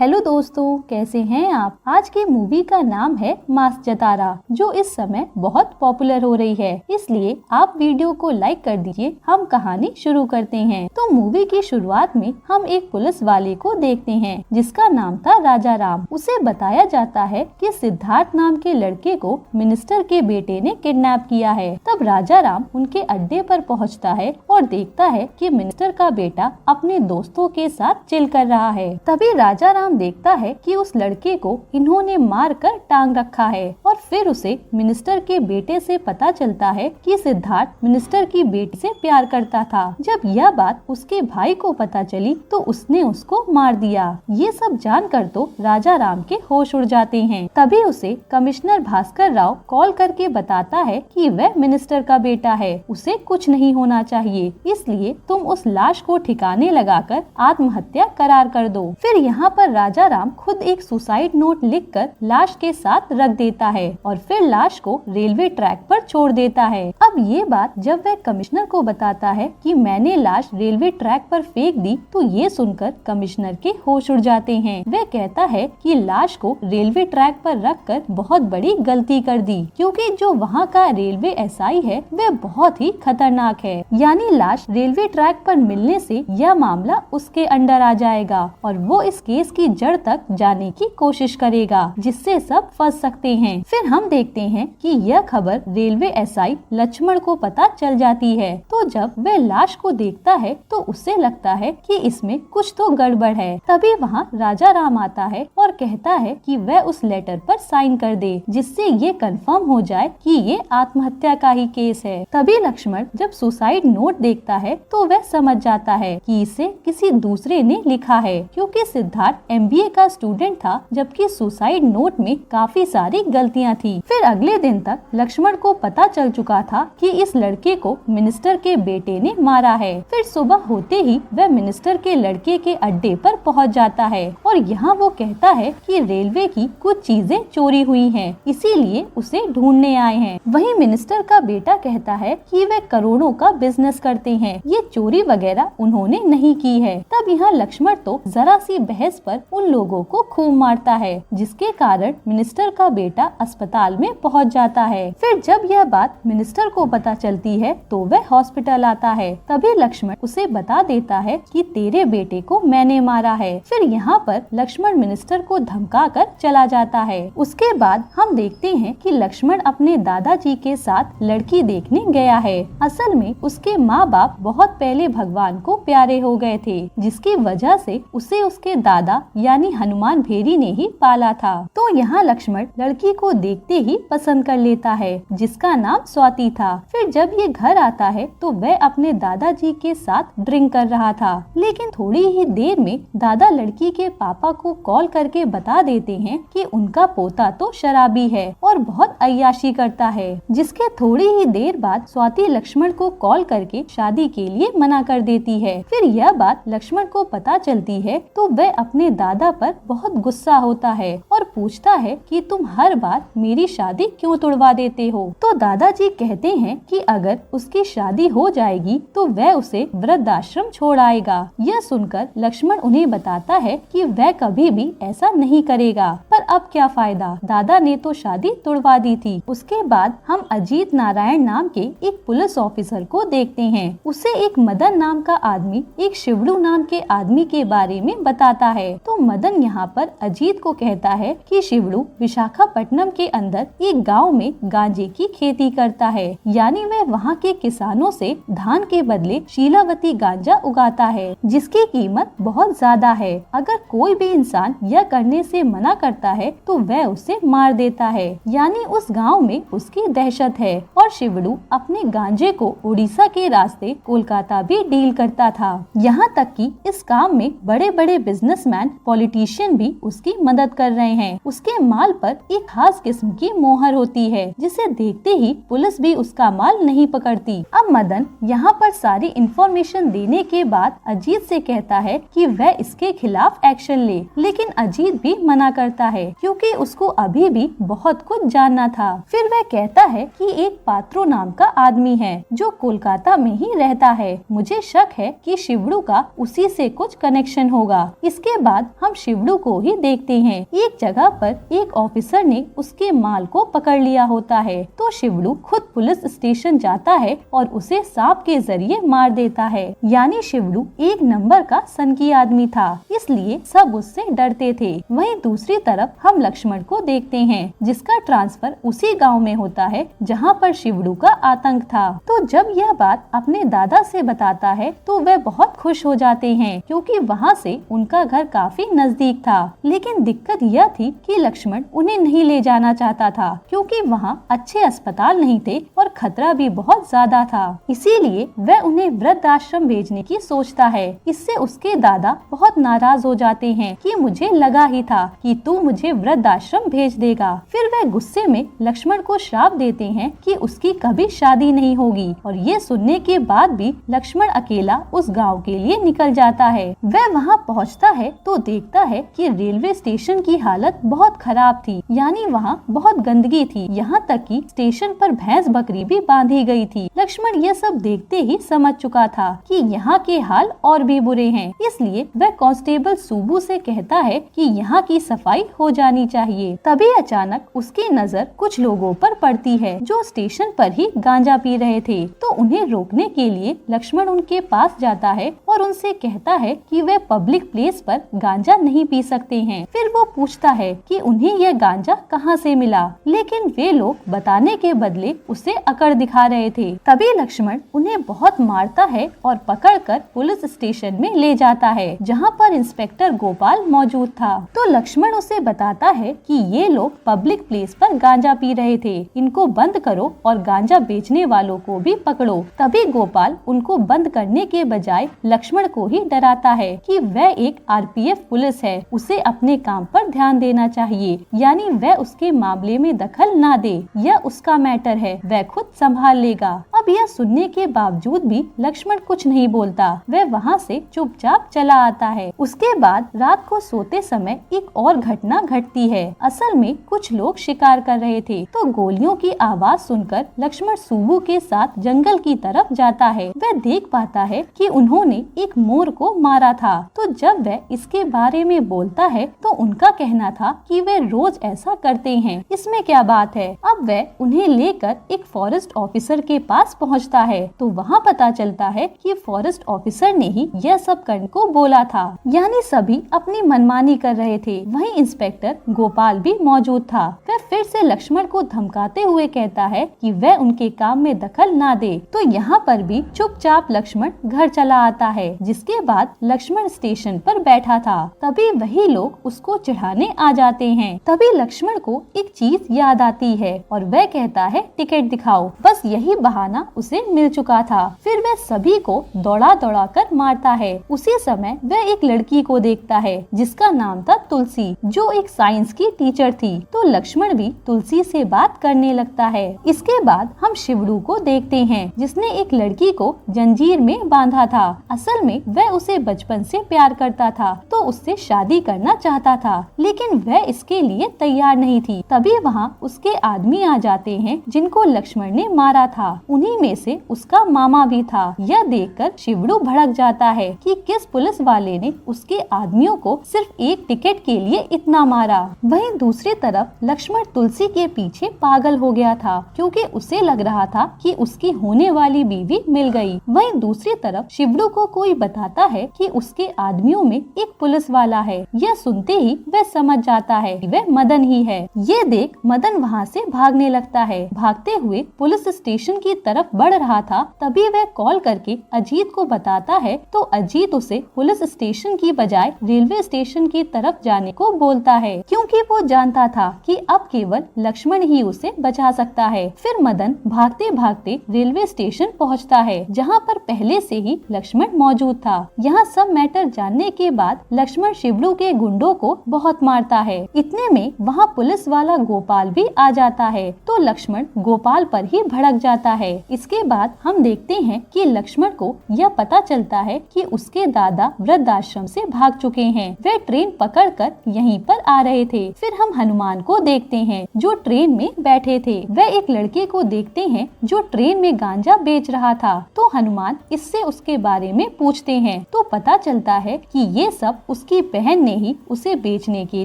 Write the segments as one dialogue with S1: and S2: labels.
S1: Hello दोस्तों, कैसे हैं आप। आज की मूवी का नाम है मास जतारा, जो इस समय बहुत पॉपुलर हो रही है, इसलिए आप वीडियो को लाइक कर दीजिए। हम कहानी शुरू करते हैं। तो मूवी की शुरुआत में हम एक पुलिस वाले को देखते हैं जिसका नाम था राजा राम। उसे बताया जाता है कि सिद्धार्थ नाम के लड़के को मिनिस्टर के बेटे ने किडनैप किया है। तब राजा राम उनके अड्डे पर पहुंचता है और देखता है कि मिनिस्टर का बेटा अपने दोस्तों के साथ चिल कर रहा है। तभी राजा राम देखता है कि उस लड़के को इन्होंने मार कर टांग रखा है और फिर उसे मिनिस्टर के बेटे से पता चलता है कि सिद्धार्थ मिनिस्टर की बेटी से प्यार करता था। जब यह बात उसके भाई को पता चली तो उसने उसको मार दिया। ये सब जानकर तो राजा राम के होश उड़ जाते हैं। तभी उसे कमिश्नर भास्कर राव कॉल करके बताता है कि वह मिनिस्टर का बेटा है, उसे कुछ नहीं होना चाहिए, इसलिए तुम उस लाश को ठिकाने लगाकर आत्महत्या करार कर दो। फिर यहाँ पर राजा राम खुद एक सुसाइड नोट लिखकर लाश के साथ रख देता है और फिर लाश को रेलवे ट्रैक पर छोड़ देता है। अब ये बात जब वह कमिश्नर को बताता है कि मैंने लाश रेलवे ट्रैक पर फेंक दी, तो ये सुनकर कमिश्नर के होश उड़ जाते हैं। वह कहता है कि लाश को रेलवे ट्रैक पर रखकर बहुत बड़ी गलती कर दी, क्योंकि जो वहाँ का रेलवे एसआई है वह बहुत ही खतरनाक है। यानी लाश रेलवे ट्रैक पर मिलने से यह मामला उसके अंडर आ जाएगा और वो इस केस की जड़ तक जाने की कोशिश करेगा, जिससे सब फंस सकते हैं। फिर हम देखते हैं कि यह खबर रेलवे एसआई लक्ष्मण को पता चल जाती है। तो जब वह लाश को देखता है तो उसे लगता है कि इसमें कुछ तो गड़बड़ है। तभी वहाँ राजा राम आता है और कहता है कि वह उस लेटर पर साइन कर दे, जिससे ये कंफर्म हो जाए कि ये आत्महत्या का ही केस है। तभी लक्ष्मण जब सुसाइड नोट देखता है तो वह समझ जाता है कि इसे किसी दूसरे ने लिखा है, क्योंकि सिद्धार्थ एमबीए का स्टूडेंट था, जबकि सुसाइड नोट में काफी सारी गलतियां थी। फिर अगले दिन तक लक्ष्मण को पता चल चुका था कि इस लड़के को मिनिस्टर के बेटे ने मारा है। फिर सुबह होते ही वह मिनिस्टर के लड़के के अड्डे पर पहुंच जाता है और यहाँ वो कहता है कि रेलवे की कुछ चीजें चोरी हुई हैं, इसीलिए उसे ढूंढने आए हैं। वहीं मिनिस्टर का बेटा कहता है कि वे करोड़ों का बिजनेस करते हैं, ये चोरी वगैरह उन्होंने नहीं की है। तब यहाँ लक्ष्मण तो जरा सी बहस पर उन लोगों को खूब मारता है, जिसके कारण मिनिस्टर का बेटा अस्पताल में पहुंच जाता है। फिर जब यह बात मिनिस्टर को पता चलती है तो वह हॉस्पिटल आता है। तभी लक्ष्मण उसे बता देता है कि तेरे बेटे को मैंने मारा है। फिर यहाँ पर लक्ष्मण मिनिस्टर को धमकाकर चला जाता है। उसके बाद हम देखते हैं कि लक्ष्मण अपने दादाजी के साथ लड़की देखने गया है। असल में उसके माँ बाप बहुत पहले भगवान को प्यारे हो गए थे, जिसकी वजह से उसे उसके दादा यानी हनुमान भेरी ने ही पाला था। तो यहाँ लक्ष्मण लड़की को देखते ही पसंद कर लेता है, जिसका नाम स्वाति था। फिर जब ये घर आता है तो वह अपने दादाजी के साथ ड्रिंक कर रहा था, लेकिन थोड़ी ही देर में दादा लड़की के पापा को कॉल करके बता देते हैं कि उनका पोता तो शराबी है और बहुत अय्याशी करता है। जिसके थोड़ी ही देर बाद स्वाति लक्ष्मण को कॉल करके शादी के लिए मना कर देती है। फिर यह बात लक्ष्मण को पता चलती है तो वह अपने दादा पर बहुत गुस्सा होता है और पूछता है कि तुम हर बार मेरी शादी क्यों तुड़वा देते हो। तो दादाजी कहते हैं कि अगर उसकी शादी हो जाएगी तो वह उसे वृद्धाश्रम छोड़ आएगा। यह सुनकर लक्ष्मण उन्हें बताता है कि वह कभी भी ऐसा नहीं करेगा, पर अब क्या फायदा, दादा ने तो शादी तुड़वा दी थी। उसके बाद हम अजीत नारायण नाम के एक पुलिस ऑफिसर को देखते हैं। उसे एक मदन नाम का आदमी एक शिवड़ू नाम के आदमी के बारे में बताता है। तो मदन यहाँ पर अजीत को कहता है कि शिवड़ू विशाखापट्टनम के अंदर एक गांव में गांजे की खेती करता है, यानी वह वहाँ के किसानों से धान के बदले शीलावती गांजा उगाता है, जिसकी कीमत बहुत ज्यादा है। अगर कोई भी इंसान यह करने से मना करता है तो वह उसे मार देता है, यानी उस गांव में उसकी दहशत है। और शिवड़ू अपने गांजे को उड़ीसा के रास्ते कोलकाता भी डील करता था। यहाँ तक कि इस काम में बड़े बड़े बिजनेसमैन, पॉलिटिशियन भी उसकी मदद कर रहे हैं। उसके माल पर एक खास किस्म की मोहर होती है, जिसे देखते ही पुलिस भी उसका माल नहीं पकड़ती। अब मदन यहाँ पर सारी इंफॉर्मेशन देने के बाद अजीत से कहता है कि वह इसके खिलाफ एक्शन ले, लेकिन अजीत भी मना करता है है क्योंकि उसको अभी भी बहुत कुछ जानना था। फिर वह कहता है कि एक पात्रो नाम का आदमी है जो कोलकाता में ही रहता है। मुझे शक है कि शिवड़ू का उसी से कुछ कनेक्शन होगा। इसके बाद हम शिवड़ू को ही देखते हैं। एक जगह पर एक ऑफिसर ने उसके माल को पकड़ लिया होता है तो शिवड़ू खुद पुलिस स्टेशन जाता है और उसे सांप के जरिए मार देता है। यानी शिवड़ू एक नंबर का सनकी आदमी था, इसलिए सब उससे डरते थे। वहीं दूसरी तरफ हम लक्ष्मण को देखते हैं जिसका ट्रांसफर उसी गांव में होता है जहां पर शिवड़ू का आतंक था। तो जब यह बात अपने दादा से बताता है तो वह बहुत खुश हो जाते हैं क्योंकि वहां से उनका घर काफी नजदीक था। लेकिन दिक्कत यह थी कि लक्ष्मण उन्हें नहीं ले जाना चाहता था क्योंकि वहां अच्छे अस्पताल नहीं थे और खतरा भी बहुत ज्यादा था। इसीलिए वह उन्हें वृद्ध आश्रम भेजने की सोचता है। इससे उसके दादा बहुत नाराज हो जाते हैं कि मुझे लगा ही था कि तू मुझे वृद्ध आश्रम भेज देगा। फिर वह गुस्से में लक्ष्मण को श्राप देते हैं कि उसकी कभी शादी नहीं होगी और ये सुनने के बाद भी लक्ष्मण अकेला उस गाँव के लिए निकल जाता है। वह वहाँ पहुँचता है तो देखता है कि रेलवे स्टेशन की हालत बहुत खराब थी। यानी वहाँ बहुत गंदगी थी, यहाँ तक कि स्टेशन पर भैंस बकरी भी बांधी गई थी। लक्ष्मण यह सब देखते ही समझ चुका था कि यहाँ के हाल और भी बुरे हैं। इसलिए वह कांस्टेबल सुबू से कहता है कि यहाँ की सफाई हो जानी चाहिए। तभी अचानक उसकी नजर कुछ लोगों पर पड़ती है जो स्टेशन पर ही गांजा पी रहे थे। तो उन्हें रोकने के लिए लक्ष्मण उनके पास जाता है और उनसे कहता है कि वे पब्लिक प्लेस पर गांजा नहीं पी सकते हैं। फिर वो पूछता है कि उन्हें यह गांजा कहाँ से मिला, लेकिन वे लोग बताने के बदले उसे अकड़ दिखा रहे थे। तभी लक्ष्मण उन्हें बहुत मारता है और पकड़कर पुलिस स्टेशन में ले जाता है जहाँ पर इंस्पेक्टर गोपाल मौजूद था। तो लक्ष्मण उसे बताता है कि ये लोग पब्लिक प्लेस पर गांजा पी रहे थे, इनको बंद करो और गांजा बेचने वालों को भी पकड़ो। तभी गोपाल उनको बंद करने के बजाय लक्ष्मण को ही डराता है कि वह एक आरपीएफ पुलिस है, उसे अपने काम पर ध्यान देना चाहिए। यानी वह उसके मामले में दखल ना दे, यह उसका मैटर है, वह खुद संभाल लेगा। अब यह सुनने के बावजूद भी लक्ष्मण कुछ नहीं बोलता, वह वहाँ से चुपचाप चला आता है। उसके बाद रात को सोते समय एक और घटना घटती है। असल में कुछ लोग शिकार कर रहे थे तो गोलियों की आवाज सुनकर लक्ष्मण सुबू के साथ जंगल की तरफ जाता है। वह देख पाता है कि उन्होंने एक मोर को मारा था। तो जब वह इसके बारे में बोलता है तो उनका कहना था कि वे रोज ऐसा करते हैं, इसमें क्या बात है। अब वह उन्हें लेकर एक फॉरेस्ट ऑफिसर के पास पहुंचता है तो वहां पता चलता है कि फॉरेस्ट ऑफिसर ने ही यह सब करने को बोला था। यानी सभी अपनी मनमानी कर रहे थे। वहीं इंस्पेक्टर गोपाल भी मौजूद था। वह फिर से लक्ष्मण को धमकाते हुए कहता है कि वह उनके काम में दखल ना दे। तो यहाँ पर भी चुपचाप लक्ष्मण घर चला आता है। जिसके बाद लक्ष्मण स्टेशन पर बैठा था। तभी वही लोग उसको चढ़ाने आ जाते हैं। तभी लक्ष्मण को एक चीज याद आती है और वह कहता है टिकट दिखाओ। बस यही बहाना उसे मिल चुका था। फिर वह सभी को दौड़ा दौड़ा कर मारता है। उसी समय वह एक लड़की को देखता है जिसका नाम था तुलसी, जो एक साइंस की टीचर थी। तो लक्ष्मण भी तुलसी से बात करने लगता है। इसके बाद हम शिवड़ू को देखते हैं जिसने एक लड़की को जंजीर में बांधा था। असल में वह उसे बचपन से प्यार करता था तो उससे शादी करना चाहता था, लेकिन वह इसके लिए तैयार नहीं थी। तभी वहाँ उसके आदमी आ जाते हैं जिनको लक्ष्मण ने मारा था। उन्हीं में से उसका मामा भी था। यह देखकर शिवड़ू भड़क जाता है कि किस पुलिस वाले ने उसके आदमियों को सिर्फ एक टिकट के लिए इतना मारा। वहीं दूसरी तरफ लक्ष्मण तुलसी के पीछे पागल हो गया था क्योंकि उसे लग रहा था कि उसकी होने वाली बीवी मिल गई। वहीं दूसरी तरफ शिवड़ू को कोई बताता है कि उसके आदमियों में एक पुलिस वाला है। यह सुनते ही वह समझ जाता है कि वह मदन ही है। ये देख मदन वहाँ से भागने लगता है। भागते हुए पुलिस स्टेशन की तरफ बढ़ रहा था। तभी वह कॉल करके अजीत को बताता है तो अजीत उसे पुलिस स्टेशन की बजाय रेलवे स्टेशन की तरफ जाने को बोलता है क्योंकि वो जानता था कि अब केवल लक्ष्मण ही उसे बचा सकता है। फिर मदन भागते भागते रेलवे स्टेशन पहुंचता है जहां पर पहले से ही लक्ष्मण मौजूद था। यहाँ सब मैटर जानने के बाद लक्ष्मण शिवड़ू के गुंडों को बहुत मारता है। इतने में वहाँ पुलिस वाला गोपाल भी आ जाता है तो लक्ष्मण गोपाल पर ही भड़क जाता है। इसके बाद हम देखते हैं कि लक्ष्मण को यह पता चलता है कि उसके दादा वृद्धाश्रम से भाग चुके हैं। वे ट्रेन पकड़कर यहीं पर आ रहे थे। फिर हम हनुमान को देखते हैं जो ट्रेन में बैठे थे। वे एक लड़के को देखते हैं जो ट्रेन में गांजा बेच रहा था। तो हनुमान इससे उसके बारे में पूछते हैं तो पता चलता है कि ये सब उसकी बहन ने ही उसे बेचने के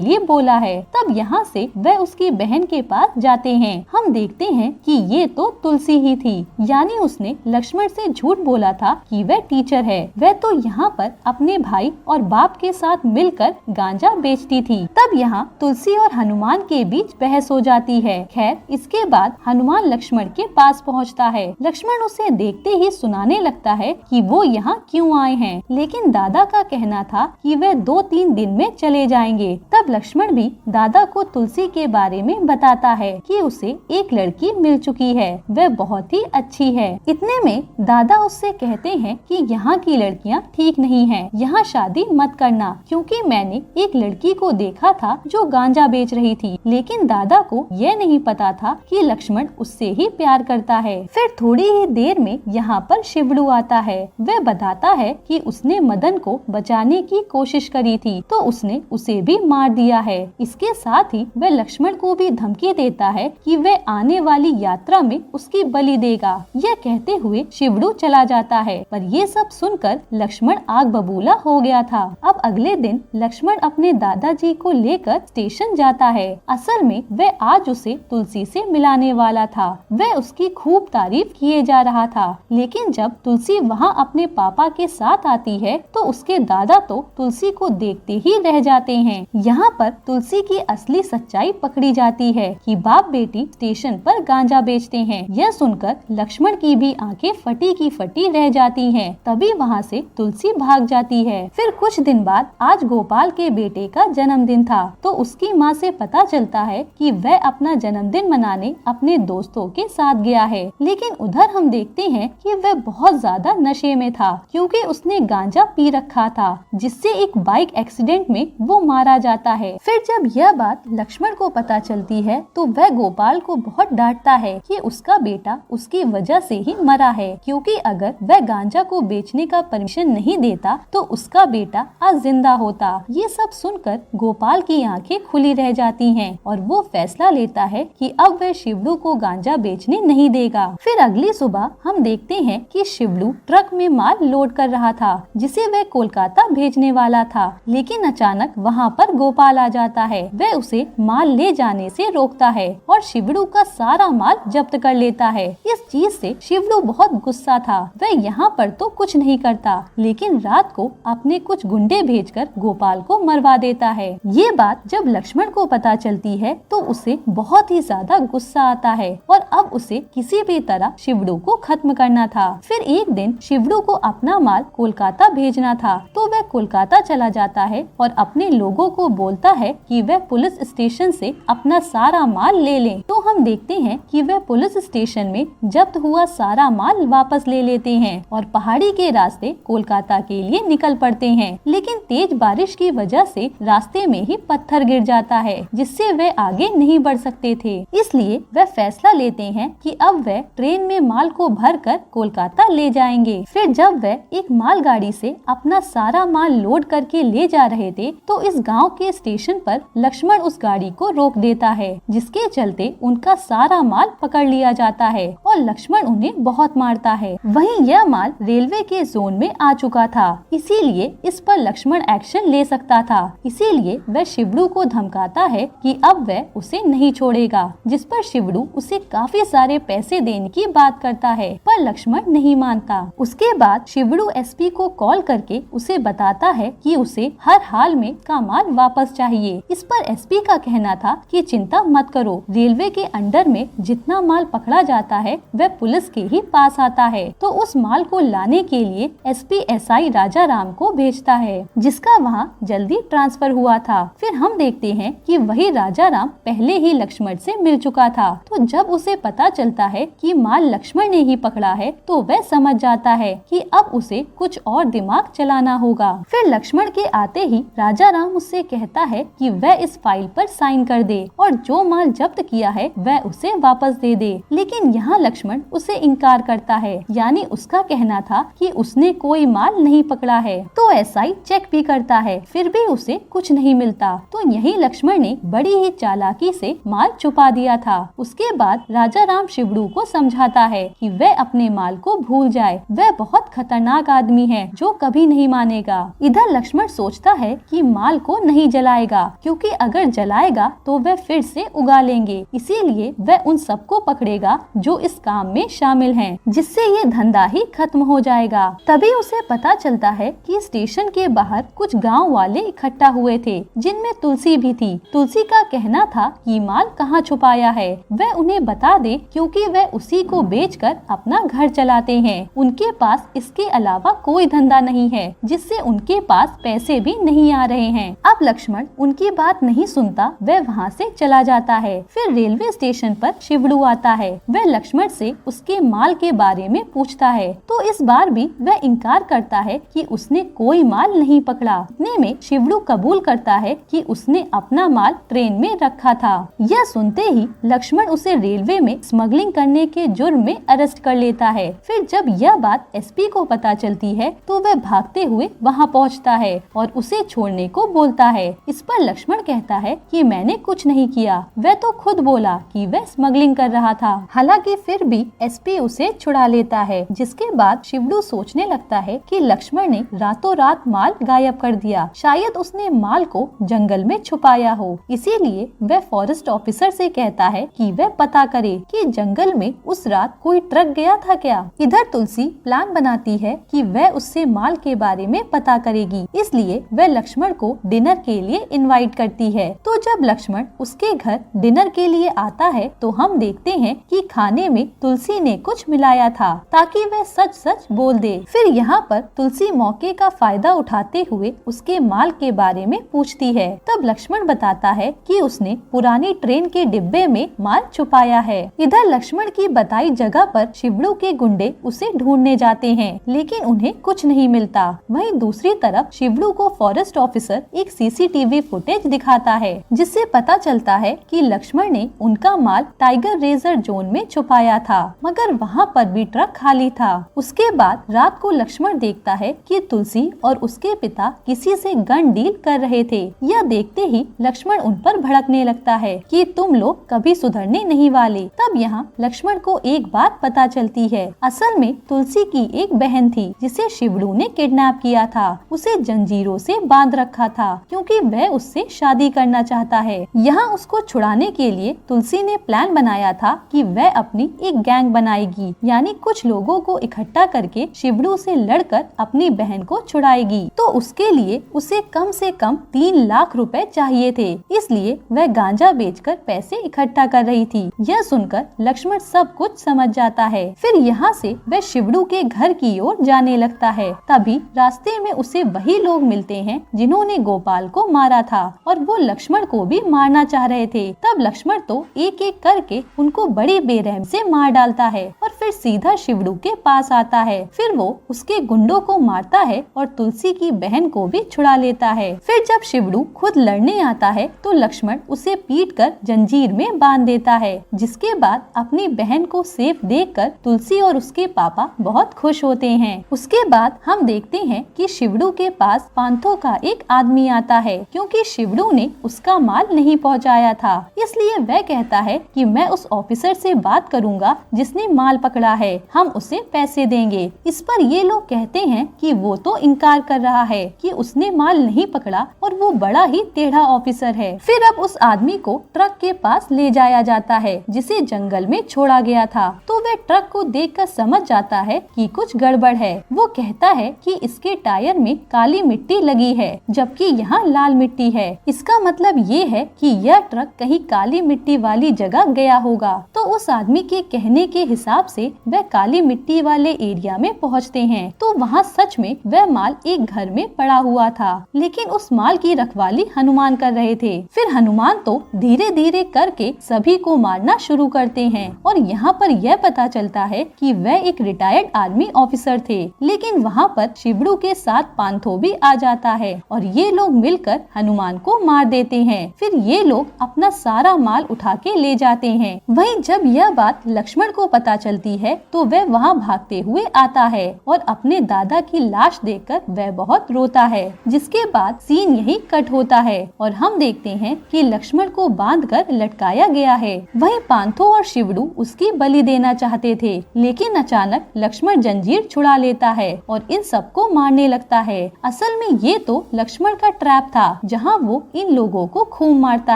S1: लिए बोला है। तब यहाँ से वह उसकी बहन के पास जाते हैं। हम देखते हैं कि ये तो तुलसी ही थी, यानी उसने लक्ष्मण से झूठ बोला था कि वह टीचर है। वह तो यहाँ पर अपने भाई और बाप के साथ मिलकर गांजा बेचती थी। तब यहाँ तुलसी और हनुमान के बीच बहस हो जाती है। खैर इसके बाद हनुमान लक्ष्मण के पास पहुँचता है। लक्ष्मण उसे देखते ही सुनाने लगता है कि वो यहाँ क्यों आए हैं, लेकिन दादा का कहना था कि वे 2-3 दिन में चले जाएंगे। तब लक्ष्मण भी दादा को तुलसी के बारे में बताता है कि उसे एक लड़की मिल चुकी है, वह बहुत ही अच्छी है। इतने में दादा उससे कहते हैं कि यहाँ की लड़कियाँ ठीक नहीं हैं, यहाँ शादी मत करना, क्योंकि मैंने एक लड़की को देखा था जो गांजा बेच रही थी। लेकिन दादा को यह नहीं पता था कि लक्ष्मण उससे ही प्यार करता है। फिर थोड़ी ही देर में यहाँ पर शिवड़ू आता है। वह बताता है कि उसने मदन को बचाने की कोशिश करी थी तो उसने उसे भी मार दिया है। इसके साथ ही वह लक्ष्मण को भी धमकी देता है कि वह आने वाली यात्रा में उसकी बलि देगा। यह कहते हुए शिवड़ू चला जाता है, पर ये सब सुनकर लक्ष्मण आग बबूला हो गया था। अब अगले दिन लक्ष्मण अपने दादाजी को लेकर स्टेशन जाता है। असल में वह आज उसे तुलसी से मिलाने वाला था। वह उसकी खूब तारीफ किए जा रहा था, लेकिन जब तुलसी वहाँ अपने पापा के साथ आती है तो उसके दादा तो तुलसी को देखते ही रह जाते हैं। यहाँ पर तुलसी की असली सच्चाई पकड़ी जाती है कि बाप बेटी स्टेशन पर गांजा बेचते हैं। यह सुनकर लक्ष्मण की भी आंखें फटी की फटी रह जाती हैं। तभी वहाँ से तुलसी भाग जाती है। फिर कुछ दिन बाद आज गोपाल के बेटे का जन्मदिन था तो उसकी माँ से पता चलता है कि वह अपना जन्मदिन मनाने अपने दोस्तों के साथ गया है। लेकिन उधर हम देखते हैं कि वह बहुत ज्यादा नशे में था, क्योंकि उसने गांजा पी रखा था, जिससे एक बाइक एक्सीडेंट में वो मारा जाता है। फिर जब यह बात लक्ष्मण को पता चलती है तो वह गोपाल को बहुत डांटता है कि उसका बेटा उसकी वजह से ही मरा है, क्योंकि अगर वह गांजा को बेचने का परमिशन नहीं देता तो उसका बेटा आज जिंदा होता। ये सब सुनकर गोपाल की आंखें खुली रह जाती हैं और वो फैसला लेता है कि अब वह शिवड़ू को गांजा बेचने नहीं देगा। फिर अगली सुबह हम देखते हैं कि शिवड़ू ट्रक में माल लोड कर रहा था, जिसे वह कोलकाता भेजने वाला था। लेकिन अचानक वहाँ पर गोपाल आ जाता है। वह उसे माल ले जाने से रोकता है और शिवड़ू का सारा माल जब्त कर लेता है। इस चीज से शिवड़ू बहुत गुस्सा था। वह यहाँ पर तो कुछ नहीं करता, लेकिन रात को अपने कुछ गुंडे भेजकर गोपाल को मरवा देता है। ये बात जब लक्ष्मण को पता चलती है तो उसे बहुत ही ज्यादा गुस्सा आता है और अब उसे किसी भी तरह शिवड़ू को खत्म करना था। फिर एक दिन शिवड़ू को अपना माल कोलकाता भेजना था तो वह कोलकाता चला जाता है और अपने लोगों को बोलता है कि वह पुलिस स्टेशन से अपना सारा माल ले लें। तो हम देखते हैं कि वह पुलिस स्टेशन में जब्त हुआ सारा माल वापस ले लेते हैं और पहाड़ी के रास्ते कोलकाता के लिए निकल पड़ते हैं। लेकिन तेज बारिश की वजह से रास्ते में ही पत्थर गिर जाता है, जिससे वह आगे नहीं बढ़ सकते थे। इसलिए वह फैसला लेते हैं कि अब वह ट्रेन में माल को भरकर कोलकाता ले जाएंगे। फिर जब वह एक मालगाड़ी से अपना सारा माल लोड करके ले जा रहे थे तो इस गांव के स्टेशन पर लक्ष्मण उस गाड़ी को रोक देता है, जिसके चलते उनका सारा माल पकड़ लिया जाता है और लक्ष्मण उन्हें बहुत मारता है। वहीं यह माल रेलवे के जोन में आ चुका था, इसीलिए इस पर लक्ष्मण एक्शन ले सकता था। इसीलिए वह शिवड़ू को धमकाता है कि अब वह उसे नहीं छोड़ेगा, जिस पर शिवड़ू उसे काफी सारे पैसे देने की बात करता है, पर लक्ष्मण नहीं मानता। उसके बाद शिवड़ू एसपी को कॉल करके उसे बताता है कि उसे हर हाल में का माल वापस चाहिए। इस पर एसपी का कहना था कि चिंता मत करो, रेलवे के अंडर में जितना माल पकड़ा जाता है वह पुलिस के ही पास आता है। तो उस माल को लाने के लिए एसपी एसआई राजा राम को भेजता है, जिसका वहाँ जल्दी ट्रांसफर हुआ था। फिर हम देखते हैं कि वही राजा राम पहले ही लक्ष्मण से मिल चुका था। तो जब उसे पता चलता है कि माल लक्ष्मण ने ही पकड़ा है तो वह समझ जाता है कि अब उसे कुछ और दिमाग चलाना होगा। फिर लक्ष्मण के आते ही राजा राम उससे कहता है कि वह इस फाइल पर साइन कर दे और जो माल जब्त किया है वह उसे वापस दे दे। लेकिन यहाँ लक्ष्मण उसे इनकार करता है, यानी उसका कहना था कि उसने कोई माल नहीं पकड़ा है। तो एसआई चेक भी करता है, फिर भी उसे कुछ नहीं मिलता। तो यही लक्ष्मण ने बड़ी ही चालाकी से माल छुपा दिया था। उसके बाद राजा राम शिवड़ू को समझाता है कि वह अपने माल को भूल जाए, वह बहुत खतरनाक आदमी है जो कभी नहीं मानेगा। इधर लक्ष्मण सोचता है कि माल को नहीं जलाएगा, क्योंकि अगर जलाएगा तो वह फिर से उगा लेंगे, इसीलिए वह उन सबको पकड़ेगा जो इस काम में शामिल हैं, जिससे ये धंधा ही खत्म हो जाएगा। तभी उसे पता चलता है कि स्टेशन के बाहर कुछ गांव वाले इकट्ठा हुए थे, जिनमें तुलसी भी थी। तुलसी का कहना था कि माल कहाँ छुपाया है वह उन्हें बता दे, क्योंकि वह उसी को बेचकर अपना घर चलाते हैं। उनके पास इसके अलावा कोई धंधा नहीं है, जिससे उनके पास पैसे भी नहीं आ रहे हैं। अब लक्ष्मण उनकी बात नहीं सुनता, वह वहाँ से चला जाता है। फिर रेलवे स्टेशन पर शिवड़ू आता है, वह लक्ष्मण से उसके माल के बारे में पूछता है, तो इस बार भी वह इनकार करता है कि उसने कोई माल नहीं पकड़ा। इतने में शिवड़ू कबूल करता है कि उसने अपना माल ट्रेन में रखा था। यह सुनते ही लक्ष्मण उसे रेलवे में स्मगलिंग करने के जुर्म में अरेस्ट कर लेता है। फिर जब यह बात एसपी को पता चलती है तो वह भागते हुए वहां पहुंचता है और उसे छोड़ने को बोलता है। इस पर लक्ष्मण कहता है कि मैंने कुछ नहीं किया, वह तो खुद बोला कि वह स्मगलिंग कर रहा था। हालांकि फिर भी एसपी उसे छुड़ा लेता है, जिसके बाद शिवड़ू सोचने लगता है कि लक्ष्मण ने रातों रात माल गायब कर दिया, शायद उसने माल को जंगल में छुपाया हो। इसीलिए वह फॉरेस्ट ऑफिसर से कहता है कि वह पता करे कि जंगल में उस रात कोई ट्रक गया था क्या। इधर तुलसी प्लान बनाती है कि वह उससे माल के बारे में पता करेगी, इसलिए वह लक्ष्मण को डिनर के लिए इनवाइट करती है। तो जब लक्ष्मण उसके घर डिनर के लिए आता है तो हम देखते हैं कि खाने में तुलसी ने कुछ मिलाया था ताकि वह सच सच बोल दे। फिर यहाँ पर तुलसी मौके का फायदा उठाते हुए उसके माल के बारे में पूछती है। तब लक्ष्मण बताता है कि उसने पुरानी ट्रेन के डिब्बे में माल छुपाया है। इधर लक्ष्मण की बताई जगह पर शिवड़ू के गुंडे उसे ढूंढने जाते हैं, लेकिन उन्हें कुछ नहीं मिलता। वहीं दूसरी तरफ शिवड़ू को फॉरेस्ट ऑफिसर एक सीसीटीवी फुटेज दिखाता है, जिससे पता चलता है कि लक्ष्मण ने उनका माल टाइगर रिजर्व जोन में छुपाया था, मगर वहाँ पर भी ट्रक खाली था। उसके बाद रात को लक्ष्मण देखता है कि तुलसी और उसके पिता किसी से गन डील कर रहे थे। यह देखते ही लक्ष्मण उन पर भड़कने लगता है कि तुम लोग कभी सुधरने नहीं वाले। तब यहाँ लक्ष्मण को एक बात पता चलती है, असल में तुलसी की एक बहन थी जिसे शिवड़ू ने किडनैप किया था। उसे जंजीरों से बांध रखा था क्योंकि वह उससे शादी करना चाहता है। यहाँ उसको छुड़ाने के लिए तुलसी ने प्लान बनाया था कि वह अपनी एक गैंग बनाएगी, यानी कुछ लोगों को इकट्ठा करके शिवड़ू से लड़कर अपनी बहन को छुड़ाएगी। तो उसके लिए उसे कम से कम 3 लाख रुपए चाहिए थे, इसलिए वह गांजा बेचकर पैसे इकट्ठा कर रही थी। यह सुनकर लक्ष्मण सब कुछ समझ जाता है। फिर यहाँ से वह शिवड़ू के घर की ओर जाने लगता है। तभी रास्ते में उसे वही लोग मिलते हैं जिन्होंने गोपाल को मारा था और वो लक्ष्मण को भी मारना चाह रहे थे। तब लक्ष्मण तो एक एक करके उनको बड़ी बेरहम से मार डालता है और फिर सीधा शिवड़ू के पास आता है। फिर वो उसके गुंडों को मारता है और तुलसी की बहन को भी छुड़ा लेता है। फिर जब शिवड़ू खुद लड़ने आता है तो लक्ष्मण उसे पीटकर जंजीर में बांध देता है, जिसके बाद अपनी बहन को सेफ देखकर तुलसी और उसके पापा बहुत खुश होते हैं। उसके बाद हम देखते हैं कि शिवड़ू के पास पांथो का एक आदमी आता है, क्योंकि शिवड़ू ने उसका माल नहीं पहुंचाया था। इसलिए वह कहता है कि मैं उस ऑफिसर से बात करूंगा जिसने माल पकड़ा है, हम उसे पैसे देंगे। इस पर ये लोग कहते हैं कि वो तो इनकार कर रहा है कि उसने माल नहीं पकड़ा और वो बड़ा ही टेढ़ा ऑफिसर है। फिर अब उस आदमी को ट्रक के पास ले जाया जाता है जिसे जंगल में छोड़ा गया था। तो वह ट्रक को देखकर समझ जाता है कि कुछ गड़बड़ है। वो कहता है कि इसके टायर में काली मिट्टी लगी है जबकि यहाँ लाल मिट्टी है। इसका मतलब ये है कि यह ट्रक कहीं काली मिट्टी वाली जगह गया होगा। तो उस आदमी के कहने के हिसाब से वह काली मिट्टी वाले एरिया में पहुँचते हैं। तो वहाँ सच में वह माल एक घर में पड़ा हुआ था, लेकिन उस माल की रखवाली हनुमान कर रहे थे। फिर हनुमान तो धीरे धीरे करके सभी को मारना शुरू करते हैं और यहाँ पर यह पता चलता है कि वह एक रिटायर्ड आर्मी ऑफिसर थे। लेकिन वहाँ पर शिवड़ू के साथ पांथो भी आ जाता है और ये लोग मिलकर हनुमान को मार देते हैं। फिर ये लोग अपना सारा माल उठा के ले जाते हैं। वहीं जब यह बात लक्ष्मण को पता चलती है तो वह वहाँ भागते हुए आता है और अपने दादा की लाश देखकर वह बहुत रोता है। जिसके बाद सीन यही कट होता है और हम देखते हैं कि लक्ष्मण को बांधकर लटकाया गया है। वहीं पांथो और शिवड़ू उसकी बलि देना चाहते थे, लेकिन अचानक लक्ष्मण जंजीर छुड़ा लेता है और इन सबको मारने लगता है। असल में ये तो लक्ष्मण का ट्रैप था, जहाँ वो इन लोगों को खूब मारता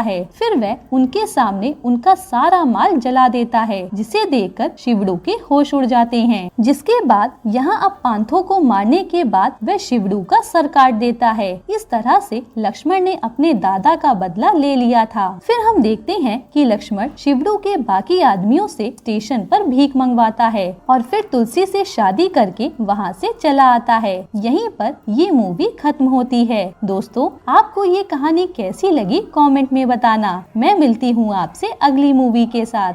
S1: है। फिर वह उनके सामने उनका सारा माल जला देता है, जिसे देखकर शिवड़ू के होश उड़ जाते हैं। जिसके बाद यहाँ अब पांथो को मारने के बाद वह शिवड़ू का सर काट देता है। इस तरह से लक्ष्मण ने अपने दादा का बदला ले लिया था। फिर हम देखते हैं कि लक्ष्मण शिवड़ू के बाकी आदमियों से स्टेशन पर भीख मंगवाता है और फिर तुलसी से शादी करके वहाँ से चला आता है। यहीं पर ये मूवी खत्म होती है। दोस्तों, आपको ये कहानी कैसी लगी कमेंट में बताना। मैं मिलती हूँ आपसे अगली मूवी के साथ।